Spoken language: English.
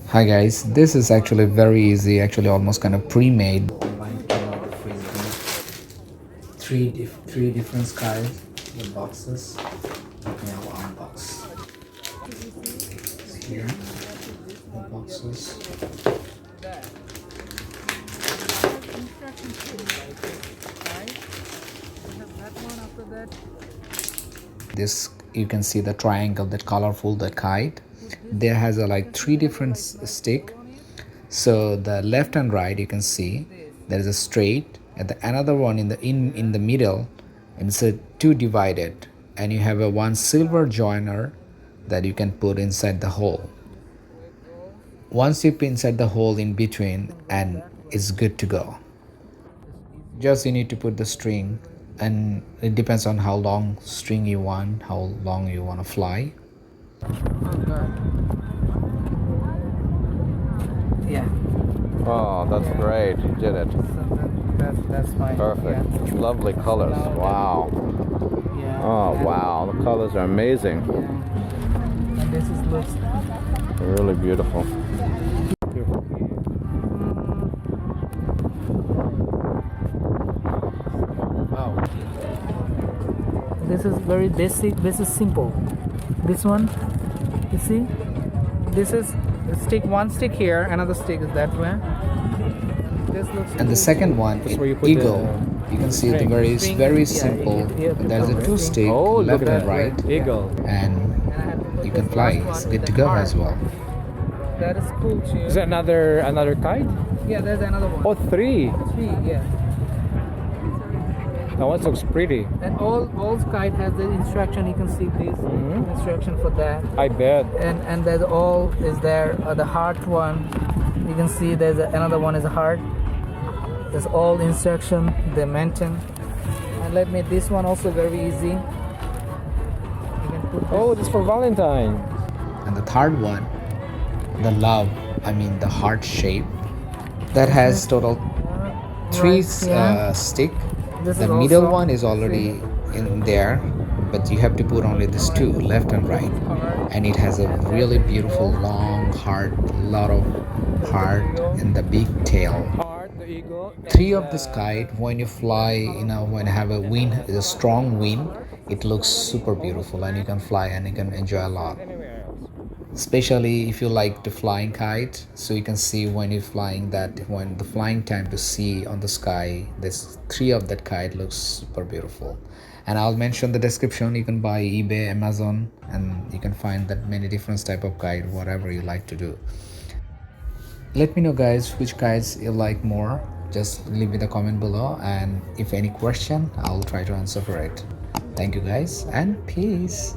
Hi guys, this is actually very easy, actually almost kind of pre-made. Combined camera with frisbee. Three different skies, the boxes. We have unbox. Here, the boxes. This you can see the triangle, that colorful, that kite. There has a like three different stick. So the left and right you can see there is a straight and the another one in the middle, and it's a two divided, and you have a one silver joiner that you can put inside the hole. Once you put inside the hole in between, and it's good to go. Just you need to put the string, and it depends on how long string you want, how long you want to fly. Yeah. Oh, that's great. You did it. That's fine. Perfect. Yeah. Lovely colors. Wow. Yeah. Oh, wow. The colors are amazing. Yeah. And this is looks Really beautiful. wow. This is very basic. This is simple. This one, you see, this is stick, one stick here, another stick is that way. This looks and the second one is eagle. You can see the very simple. There's a two stick, left and right, Eagle. and you can fly. It's good to go as well. That is cool too. Is that another kite? Yeah, there's another one. Oh, three. Three, yeah. That one looks pretty. And all kite has the instruction. You can see this instruction for that. I bet. And there's all is there. The heart one, you can see there's another one is a heart. There's all instruction they mention. And let me, this one also very easy. You can put Oh, this is for Valentine. and the third one, the love, I mean the heart shape, that has total three stick. The middle one is already in there, but you have to put only these two, left and right, and it has a really beautiful long heart, lot of heart in the big tail. The eagle. Three of this kite, when you fly, when you have a wind, a strong wind, it looks super beautiful, and you can fly and you can enjoy a lot. Especially if you like to flying kite, so you can see when you're flying that, when the flying time to see on the sky, this three of that kite looks super beautiful. And I'll mention the description. You can buy eBay, Amazon, and you can find that many different type of kite, whatever you like to do. Let me know guys which kites you like more. Just leave me the comment below, and if any question, I'll try to answer for it. Thank you guys, and peace.